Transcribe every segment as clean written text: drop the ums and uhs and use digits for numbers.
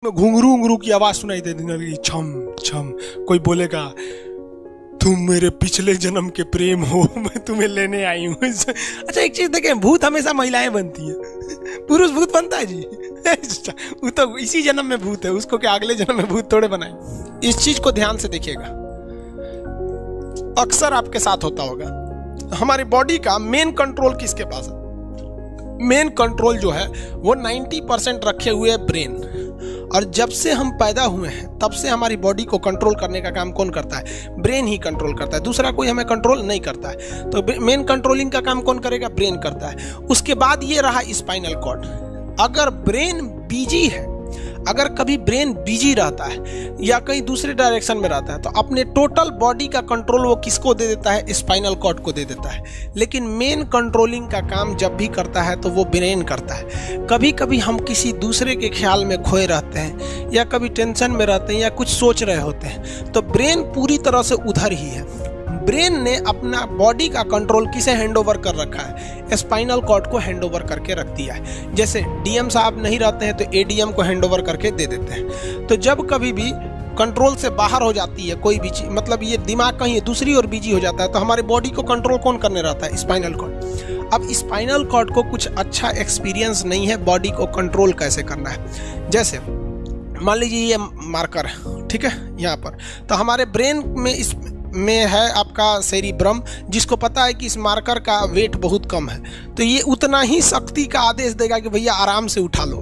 घुंघरू घुंघरू की आवाज सुनाई देती लगी, छम छम। कोई बोलेगा तुम मेरे पिछले जन्म के प्रेम हो, मैं तुम्हें लेने आई हूँ। अच्छा एक चीज देखें, भूत हमेशा महिलाएं बनती है, पुरुष भूत बनता है जी। वो तो इसी जन्म में भूत है, उसको क्या अगले जन्म में भूत थोड़े बनाए। इस चीज को ध्यान से देखिएगा, अक्सर आपके साथ होता होगा। हमारी बॉडी का मेन कंट्रोल किसके पास है? मेन कंट्रोल जो है वो 90% रखे हुए है ब्रेन। और जब से हम पैदा हुए हैं तब से हमारी बॉडी को कंट्रोल करने का काम कौन करता है? ब्रेन ही कंट्रोल करता है, दूसरा कोई हमें कंट्रोल नहीं करता है। तो मेन कंट्रोलिंग का काम कौन करेगा? ब्रेन करता है। उसके बाद ये रहा स्पाइनल कॉर्ड। अगर ब्रेन बिजी है, अगर कभी ब्रेन बिजी रहता है या कहीं दूसरे डायरेक्शन में रहता है, तो अपने टोटल बॉडी का कंट्रोल वो किसको दे देता है? स्पाइनल कॉर्ड को दे देता है। लेकिन मेन कंट्रोलिंग का काम जब भी करता है तो वो ब्रेन करता है। कभी कभी हम किसी दूसरे के ख्याल में खोए रहते हैं या कभी टेंशन में रहते हैं या कुछ सोच रहे होते हैं, तो ब्रेन पूरी तरह से उधर ही है। ब्रेन ने अपना बॉडी का कंट्रोल किसे हैंडओवर कर रखा है? स्पाइनल कॉर्ड को हैंडओवर करके रख दिया है। जैसे डीएम साहब नहीं रहते हैं तो एडीएम को हैंडओवर करके दे देते हैं। तो जब कभी भी कंट्रोल से बाहर हो जाती है कोई भी चीज, मतलब ये दिमाग कहीं दूसरी ओर बिजी हो जाता है, तो हमारे बॉडी को कंट्रोल कौन करने रहता है? Spinal cord. अब स्पाइनल कॉर्ड को कुछ अच्छा एक्सपीरियंस नहीं है बॉडी को कंट्रोल कैसे करना है। जैसे मान लीजिए ये मार्कर है, ठीक है, यहाँ पर तो हमारे ब्रेन में है आपका सेरिब्रम, जिसको पता है कि इस मार्कर का वेट बहुत कम है, तो ये उतना ही शक्ति का आदेश देगा कि भैया आराम से उठा लो।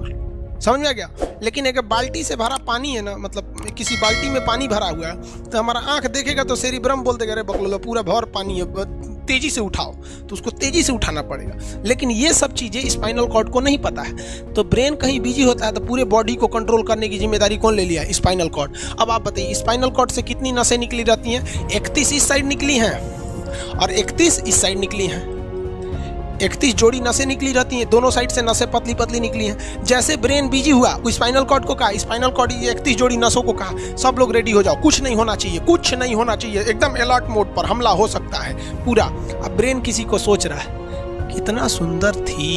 समझ में आ गया? लेकिन अगर बाल्टी से भरा पानी है ना, मतलब किसी बाल्टी में पानी भरा हुआ है, तो हमारा आंख देखेगा तो सेरिब्रम बोल देगा अरे बकलोलो पूरा भर पानी है, तेजी से उठाओ, तो उसको तेजी से उठाना पड़ेगा। लेकिन ये सब चीजें स्पाइनल कॉर्ड को नहीं पता है। तो ब्रेन कहीं बिजी होता है तो पूरे बॉडी को कंट्रोल करने की जिम्मेदारी कौन ले लिया? Spinal cord. अब आप बताइए स्पाइनल कॉर्ड से कितनी नसें निकली रहती हैं? 31 इस साइड निकली हैं और 31 इस साइड निकली हैं। 31 जोड़ी नसें निकली रहती हैं, दोनों साइड से नसें पतली पतली निकली हैं। जैसे ब्रेन बिजी हुआ, वो स्पाइनल कॉर्ड को कहा, स्पाइनल कॉर्ड 31 जोड़ी नसों को कहा सब लोग रेडी हो जाओ, कुछ नहीं होना चाहिए, कुछ नहीं होना चाहिए, एकदम अलर्ट मोड पर, हमला हो सकता है पूरा। अब ब्रेन किसी को सोच रहा है कितना सुंदर थी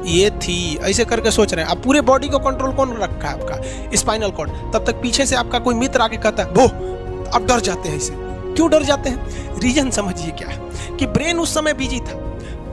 ये थी, ऐसे करके सोच रहे हैं। अब पूरे बॉडी को कंट्रोल कौन रखा है? आपका स्पाइनल कॉर्ड। तब तक पीछे से आपका कोई मित्र आके कहता है वो, अब डर जाते हैं। इसे क्यों डर जाते हैं? रीजन समझिए क्या है कि ब्रेन उस समय बिजी था,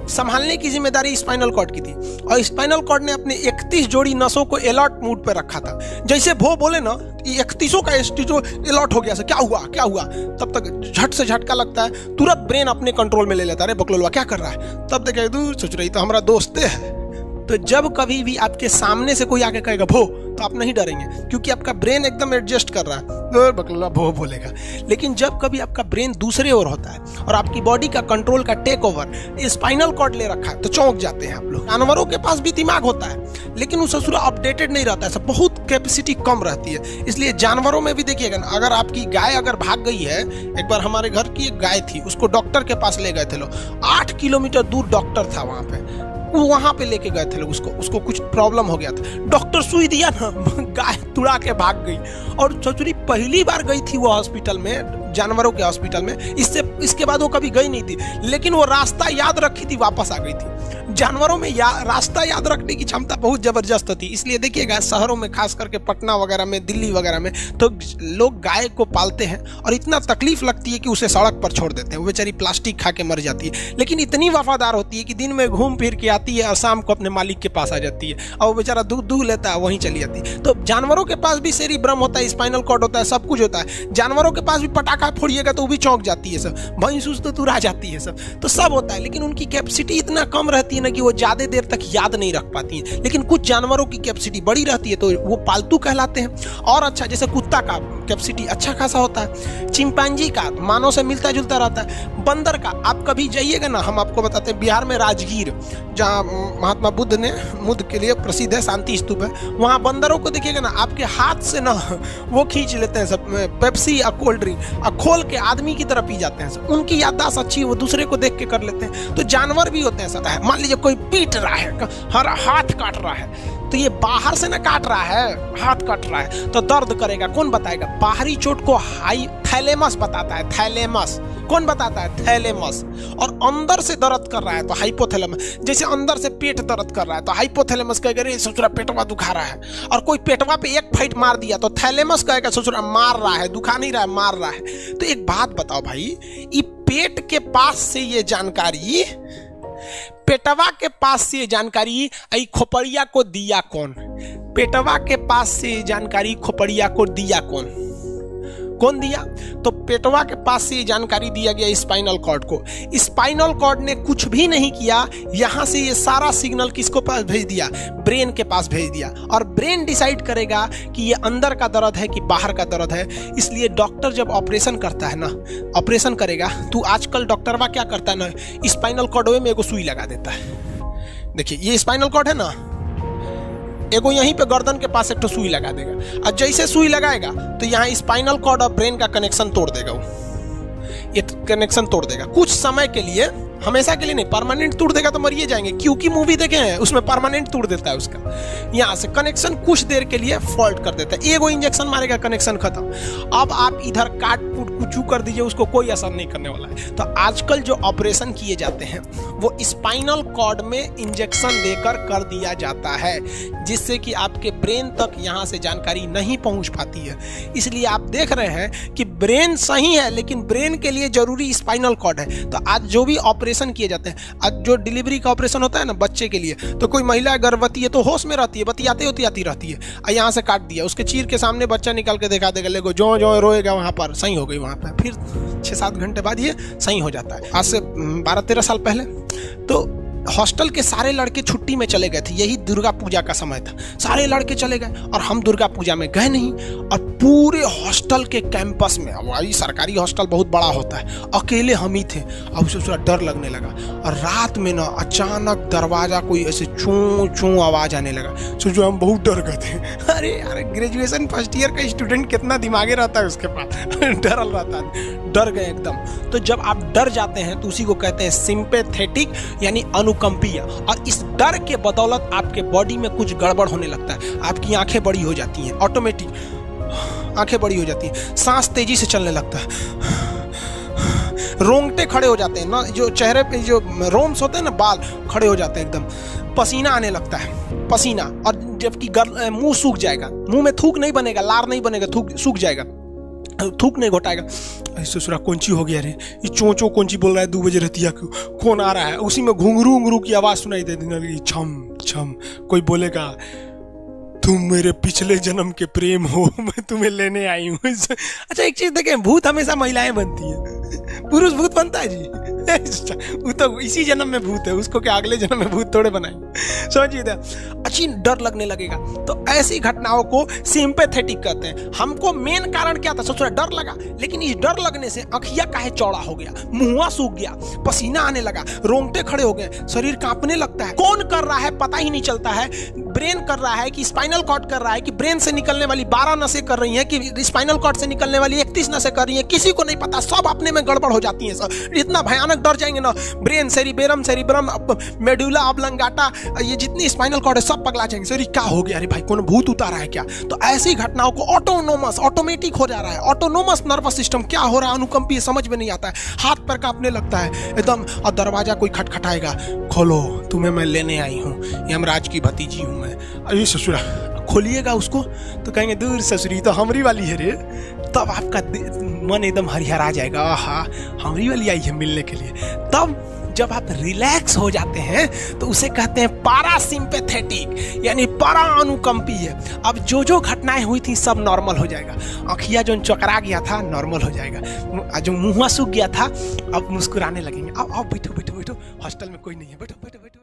संभालने की जिम्मेदारी स्पाइनल कॉर्ड की थी, और स्पाइनल कॉर्ड ने अपने 31 जोड़ी नसों को अलर्ट मूड पर रखा था। जैसे भो बोले ना, 31 का स्टीजो अलर्ट हो गया, क्या हुआ क्या हुआ, तब तक झट से झटका लगता है, तुरंत ब्रेन अपने कंट्रोल में ले लेता है, अरे बकलोलवा क्या कर रहा है? तब देखे दूर सोच रही तो हमारा दोस्त है। तो जब कभी भी आपके सामने से कोई आके कहेगा भो, तो आप नहीं डरेंगे, क्योंकि आपका ब्रेन एकदम एडजस्ट कर रहा है, बकलोला भो बोलेगा। लेकिन जब कभी आपका ब्रेन दूसरे ओर होता है और आपकी बॉडी का कंट्रोल का टेक ओवर स्पाइनल कॉर्ड ले रखा है, तो चौंक जाते हैं आप लोग। जानवरों के पास भी दिमाग होता है, लेकिन वो ससुरा अपडेटेड नहीं रहता है, सब बहुत कैपेसिटी कम रहती है। इसलिए जानवरों में भी देखिएगा ना, अगर आपकी गाय अगर भाग गई है, एक बार हमारे घर की एक गाय थी, उसको डॉक्टर के पास ले गए थे लोग, 8 किलोमीटर दूर डॉक्टर था वहां पे, वहां पे लेके गए थे लोग, उसको कुछ प्रॉब्लम हो गया था, डॉक्टर सुई दिया ना, गाय तुड़ा के भाग गई। और ससुरी पहली बार गई थी वो हॉस्पिटल में, जानवरों के हॉस्पिटल में, इसके बाद वो कभी गई नहीं थी, लेकिन वो रास्ता याद रखी थी, वापस आ गई थी। जानवरों में रास्ता याद रखने की क्षमता बहुत जबरदस्त होती है। इसलिए देखिएगा शहरों में, खास करके पटना वगैरह में, दिल्ली वगैरह में, तो लोग गाय को पालते हैं और इतना तकलीफ लगती है कि उसे सड़क पर छोड़ देते हैं, वो बेचारी प्लास्टिक खा के मर जाती है, लेकिन इतनी वफादार होती है कि दिन में घूम फिर के आती है और शाम को अपने मालिक के पास आ जाती है, और वो बेचारा दूध लेता है, वहीं चली जाती है। तो जानवरों के पास भी सेरिब्रम होता है, स्पाइनल कॉर्ड होता है, सब कुछ होता है। जानवरों के पास भी पटाखा फोड़िएगा तो वो भी चौंक जाती है, सब भैंस तो तुरा जाती है, सब सब होता है। लेकिन उनकी कैपेसिटी इतना कम रहती है ना कि वो ज्यादा देर तक याद नहीं रख पाती हैं। लेकिन कुछ जानवरों की कैपेसिटी बड़ी रहती है, तो वो पालतू कहलाते हैं। और अच्छा, जैसे कुत्ता का कैपेसिटी अच्छा खासा होता है, चिंपांजी का मानव से मिलता जुलता रहता है, बंदर का। आप कभी जाइएगा ना, हम आपको बताते हैं, बिहार में राजगीर, जहाँ महात्मा बुद्ध के लिए प्रसिद्ध है, शांति स्तूप है, वहाँ बंदरों को देखिएगा ना, आपके हाथ से ना वो खींच लेते हैं सब पेप्सी या कोल्ड ड्रिंक, और खोल के आदमी की तरफ पी जाते हैं सब। उनकी याददाश्त अच्छी है, वो दूसरे को देख के कर लेते हैं। तो जानवर भी होते हैं, मान लीजिए कोई पीट रहा है, हर हाथ काट रहा है, तो ये बाहर से ना काट रहा है, हाथ काट रहा है तो दर्द करेगा। कौन बताएगा? बाहरी चोट को थैलेमस बताता है, थैलेमस। कौन बताता है? थैलेमस। और अंदर से दर्द कर रहा है तो हाइपोथैलेमस। जैसे अंदर से पेट दर्द कर रहा है तो हाइपोथैलेमस कहेगा रे ससुरा पेटवा दुखा रहा है। और कोई पेटवा पे एक फाइट मार दिया तो थैलेमस कहेगा ससुरा मार रहा है, दुखा नहीं रहा है, मार रहा है। तो एक बात बताओ भाई, ये पेट के पास से ये जानकारी, पेटवा के पास से जानकारी आई खोपड़िया को दिया कौन? पेटवा के पास से जानकारी खोपड़िया को दिया कौन? कौन दिया? तो पेटवा के पास से जानकारी दिया गया स्पाइनल कॉर्ड को। स्पाइनल कॉर्ड ने कुछ भी नहीं किया, यहां से ये सारा सिग्नल किसको पास भेज दिया? ब्रेन के पास भेज दिया। और ब्रेन डिसाइड करेगा कि ये अंदर का दर्द है कि बाहर का दर्द है। इसलिए डॉक्टर जब ऑपरेशन करता है ना, ऑपरेशन करेगा तो आजकल डॉक्टरवा क्या करता है ना, स्पाइनल कॉर्ड में एगो सुई लगा देता है। देखिए ये स्पाइनल कॉर्ड है ना, एगो यहीं पे गर्दन के पास एक तो सुई लगा देगा। और जैसे सुई लगाएगा तो यहाँ स्पाइनल कॉर्ड और ब्रेन का कनेक्शन तोड़ देगा। वो ये कनेक्शन तोड़ देगा कुछ समय के लिए, हमेशा के लिए नहीं। परमानेंट तोड़ देगा तो मरिए जाएंगे, क्योंकि मूवी देखे हैं उसमें परमानेंट तोड़ देता है उसका। यहाँ से कनेक्शन कुछ देर के लिए फॉल्ट कर देता है, एगो इंजेक्शन मारेगा, कनेक्शन खत्म। अब आप इधर काट कूट कुचू कर दीजिए, उसको कोई असर नहीं करने वाला है। तो आजकल जो ऑपरेशन किए जाते हैं वो स्पाइनल कॉर्ड में इंजेक्शन देकर कर दिया जाता है, जिससे कि आपके ब्रेन तक यहाँ से जानकारी नहीं पहुँच पाती है। इसलिए आप देख रहे हैं कि ब्रेन सही है लेकिन ब्रेन के लिए जरूरी स्पाइनल कॉर्ड है। तो आज जो भी ऑपरेशन किए जाते हैं, आज जो डिलीवरी का ऑपरेशन होता है ना बच्चे के लिए, तो कोई महिला गर्भवती है तो होश में रहती है, बतियाते होती रहती है, और यहाँ से काट दिया, उसके चीर के सामने बच्चा निकाल के दिखा देगा, लेगो जो जो रोएगा वहाँ पर सही हो गई, वहाँ पर फिर 6-7 घंटे बाद ये सही हो जाता है। आज से 12-13 साल पहले तो हॉस्टल के सारे लड़के छुट्टी में चले गए थे, यही दुर्गा पूजा का समय था, सारे लड़के चले गए और हम दुर्गा पूजा में गए नहीं। और पूरे हॉस्टल के कैंपस में, वही सरकारी हॉस्टल बहुत बड़ा होता है, अकेले हम ही थे। अब उसे थोड़ा डर लगने लगा और रात में ना अचानक दरवाजा कोई ऐसे चूं चूं आवाज आने लगा। सोचो हम बहुत डर गए थे। अरे यार ग्रेजुएशन फर्स्ट ईयर का स्टूडेंट कितना दिमागे रहता है उसके पास, डर रहता है, डर गए एकदम। तो जब आप डर जाते हैं तो उसी को कहते हैं सिंपैथेटिक यानी अनुकंपीय। और इस डर के बदौलत आपके बॉडी में कुछ गड़बड़ होने लगता है, आपकी आंखें बड़ी हो जाती हैं, ऑटोमेटिक आंखें बड़ी हो जाती हैं, सांस तेजी से चलने लगता है, रोंगटे खड़े हो जाते हैं ना, जो चेहरे पे जो रोम्स होते हैं ना, बाल खड़े हो जाते हैं एकदम, पसीना आने लगता है, पसीना। और जबकि मुंह सूख जाएगा, मुंह में थूक नहीं बनेगा, लार नहीं बनेगा, थूक सूख जाएगा, थूक नहीं घोटाएगा। ससुरा कौनची हो गया रे, ये चोंचो कौनची बोल रहा है 2 बजे रतिया को, कौन आ रहा है? उसी में घुंघरू घुंघरू की आवाज सुनाई देने लगी, छम छम। कोई बोलेगा तुम मेरे पिछले जन्म के प्रेम हो, मैं तुम्हें लेने आई हूँ। अच्छा एक चीज देखें, भूत हमेशा महिलाएं बनती है, पुरुष भूत बनता है जी? वो तो इसी जन्म में भूत है, उसको क्या अगले जन्म में भूत थोड़े बनाएंगे? समझिए, अच्छी डर लगने लगेगा। तो ऐसी घटनाओं को सिंपैथेटिक कहते हैं। हमको मेन कारण क्या था? सोच रहा डर लगा, लेकिन इस डर लगने से आँखिया काहे चौड़ा हो गया, मुंह सूख गया, पसीना आने लगा, रोंगटे खड़े हो गए, शरीर कांपने लगता है। कौन कर रहा है पता ही नहीं चलता है। ब्रेन कर रहा है कि स्पाइनल कॉर्ड कर रहा है कि ब्रेन से निकलने वाली 12 नसें कर रही हैं कि स्पाइनल कॉर्ड से निकलने वाली 31 नसें कर रही हैं, किसी को नहीं पता, सब अपने में गड़बड़ हो जाती हैं। सब इतना भयानक डर जाएंगे ना, ब्रेन, सेरिबेरम, मेडुला ऑब्लंगाटा, ये जितनी स्पाइनल कॉर्ड है सब पगला जाएंगे। सर क्या हो गया? अरे भाई कौन भूत उतारा है क्या? तो ऐसी घटनाओं को ऑटोमेटिक हो जा रहा है। ऑटोनोमस नर्वस सिस्टम क्या हो रहा है, अनुकंपीय, समझ में नहीं आता है, हाथ पैर कांपने लगता है एकदम। और दरवाजा कोई खटखटाएगा, खोलो तुम्हें मैं लेने आई हूँ, यमराज की भतीजी हूँ मैं। अरे ससुरा, खोलिएगा उसको तो कहेंगे दूर ससुरी तो हमरी वाली है रे। तब आपका मन एकदम हरिहरा जाएगा, आहा हमरी वाली आई है मिलने के लिए। तब जब आप रिलैक्स हो जाते हैं तो उसे कहते हैं पारासिम्पैथेटिक यानी परा अनुकंपी है। अब जो घटनाएं हुई थी सब नॉर्मल हो जाएगा, आँखिया जो चकरा गया था नॉर्मल हो जाएगा, जो मुँह सूख गया था अब मुस्कुराने लगेंगे। अब बैठो बैठो बैठो, हॉस्टल में कोई नहीं है, बैठो बैठो बैठो।